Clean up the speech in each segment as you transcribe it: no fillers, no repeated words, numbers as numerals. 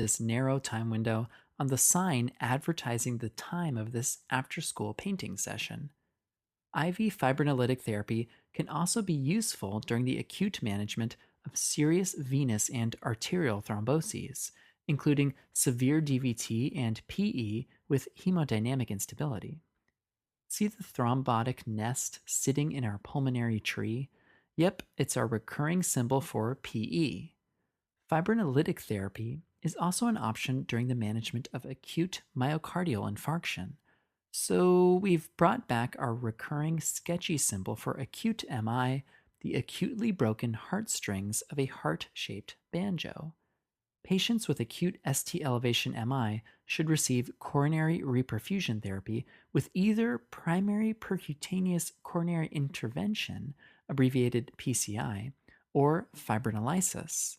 this narrow time window on the sign advertising the time of this after school painting session. IV fibrinolytic therapy can also be useful during the acute management of serious venous and arterial thromboses, including severe DVT and PE with hemodynamic instability. See the thrombotic nest sitting in our pulmonary tree? Yep, it's our recurring symbol for PE. Fibrinolytic therapy is also an option during the management of acute myocardial infarction. So we've brought back our recurring sketchy symbol for acute MI, the acutely broken heartstrings of a heart shaped banjo. Patients with acute ST elevation MI should receive coronary reperfusion therapy with either primary percutaneous coronary intervention, abbreviated PCI, or fibrinolysis.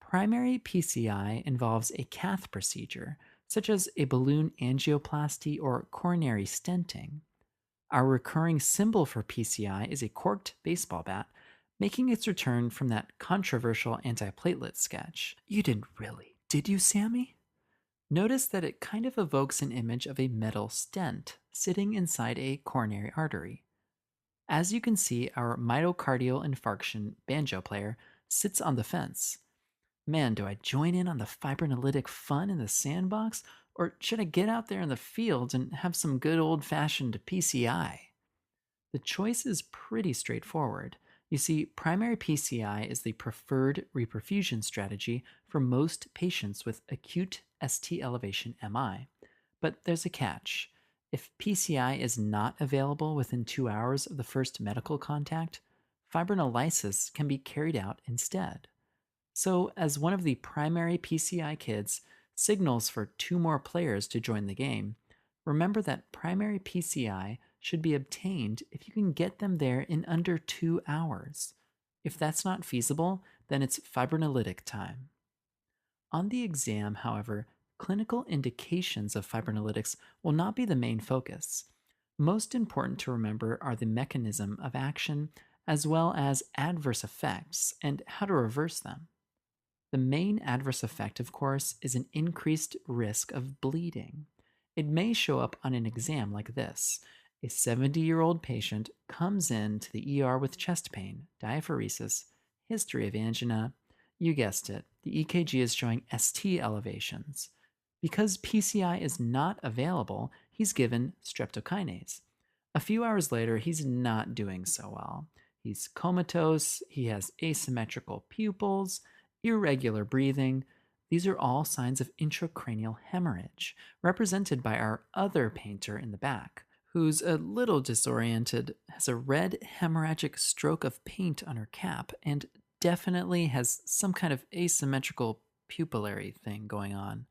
Primary PCI involves a cath procedure, such as a balloon angioplasty or coronary stenting. Our recurring symbol for PCI is a corked baseball bat, making its return from that controversial antiplatelet sketch. You didn't really, did you, Sammy? Notice that it kind of evokes an image of a metal stent sitting inside a coronary artery. As you can see, our myocardial infarction banjo player sits on the fence. Man, do I join in on the fibrinolytic fun in the sandbox, or should I get out there in the fields and have some good old fashioned PCI? The choice is pretty straightforward. You see, primary PCI is the preferred reperfusion strategy for most patients with acute ST elevation MI. But there's a catch. If PCI is not available within 2 hours of the first medical contact, fibrinolysis can be carried out instead. So, as one of the primary PCI kids signals for two more players to join the game, remember that primary PCI should be obtained if you can get them there in under 2 hours. If that's not feasible, then it's fibrinolytic time. On the exam, however, clinical indications of fibrinolytics will not be the main focus. Most important to remember are the mechanism of action as well as adverse effects and how to reverse them. The main adverse effect, of course, is an increased risk of bleeding. It may show up on an exam like this. A 70-year-old patient comes in to the ER with chest pain, diaphoresis, history of angina. You guessed it, the EKG is showing ST elevations. Because PCI is not available, he's given streptokinase. A few hours later, he's not doing so well. He's comatose, he has asymmetrical pupils, irregular breathing. These are all signs of intracranial hemorrhage, represented by our other painter in the back, who's a little disoriented, has a red hemorrhagic stroke of paint on her cap, and definitely has some kind of asymmetrical pupillary thing going on.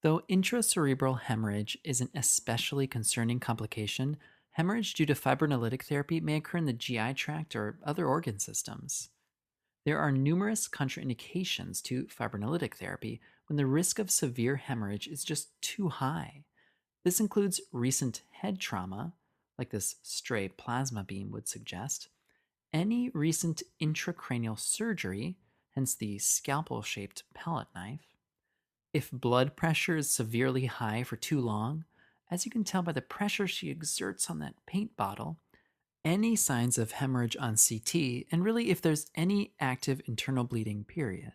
Though intracerebral hemorrhage is an especially concerning complication, hemorrhage due to fibrinolytic therapy may occur in the GI tract or other organ systems. There are numerous contraindications to fibrinolytic therapy when the risk of severe hemorrhage is just too high. This includes recent head trauma, like this stray plasma beam would suggest, any recent intracranial surgery, hence the scalpel shaped palette knife, if blood pressure is severely high for too long, as you can tell by the pressure she exerts on that paint bottle, any signs of hemorrhage on CT, and really if there's any active internal bleeding, period.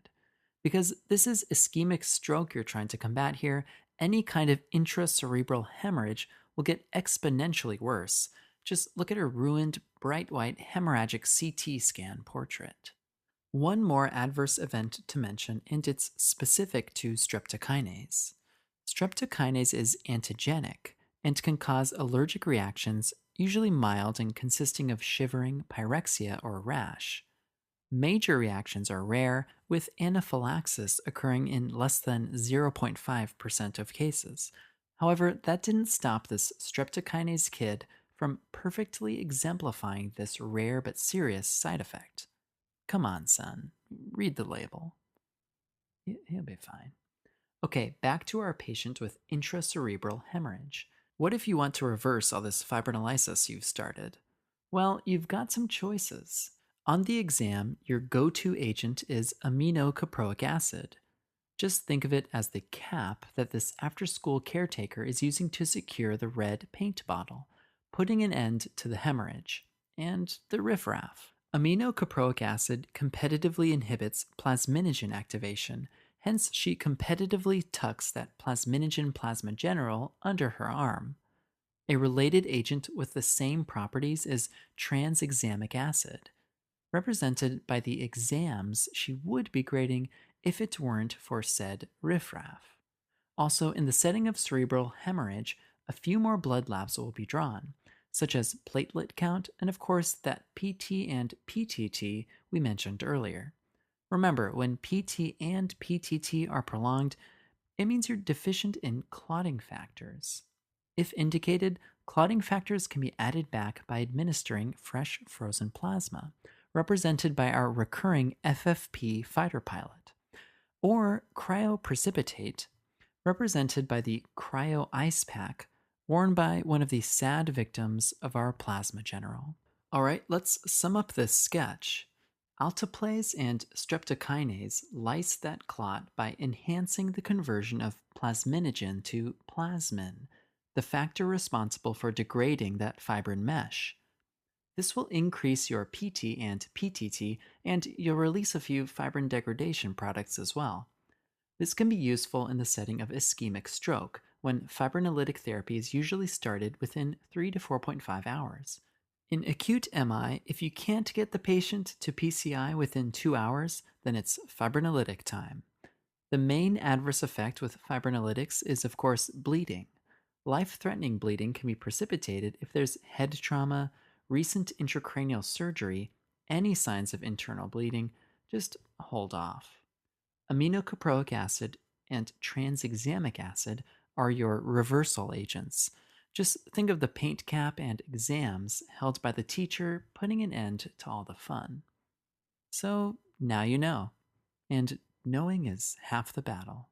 Because this is ischemic stroke you're trying to combat here, any kind of intracerebral hemorrhage will get exponentially worse. Just look at her ruined, bright white hemorrhagic CT scan portrait. One more adverse event to mention, and it's specific to streptokinase. Streptokinase is antigenic and can cause allergic reactions, usually mild and consisting of shivering, pyrexia, or rash. Major reactions are rare, with anaphylaxis occurring in less than 0.5% of cases. However, that didn't stop this streptokinase kid from perfectly exemplifying this rare but serious side effect. Come on, son, read the label. He'll be fine. Okay, back to our patient with intracerebral hemorrhage. What if you want to reverse all this fibrinolysis you've started? Well, you've got some choices. On the exam, your go-to agent is aminocaproic acid. Just think of it as the cap that this after school caretaker is using to secure the red paint bottle, putting an end to the hemorrhage and the riffraff. Aminocaproic acid competitively inhibits plasminogen activation, hence, she competitively tucks that plasminogen plasma general under her arm. A related agent with the same properties is tranexamic acid, represented by the exams she would be grading if it weren't for said riffraff. Also, in the setting of cerebral hemorrhage, a few more blood labs will be drawn, such as platelet count and, of course, that PT and PTT we mentioned earlier. Remember, when PT and PTT are prolonged, it means you're deficient in clotting factors. If indicated, clotting factors can be added back by administering fresh frozen plasma, represented by our recurring FFP fighter pilot, or cryoprecipitate, represented by the cryo ice pack worn by one of the sad victims of our plasma general. All right, let's sum up this sketch. Alteplase and streptokinase lyse that clot by enhancing the conversion of plasminogen to plasmin, the factor responsible for degrading that fibrin mesh. This will increase your PT and PTT, and you'll release a few fibrin degradation products as well. This can be useful in the setting of ischemic stroke, when fibrinolytic therapy is usually started within 3 to 4.5 hours. In acute MI, if you can't get the patient to PCI within 2 hours, then it's fibrinolytic time. The main adverse effect with fibrinolytics is, of course, bleeding. Life-threatening bleeding can be precipitated if there's head trauma, recent intracranial surgery, any signs of internal bleeding. Just hold off. Aminocaproic acid and tranexamic acid are your reversal agents. Just think of the paint cap and exams held by the teacher putting an end to all the fun. So now you know, and knowing is half the battle.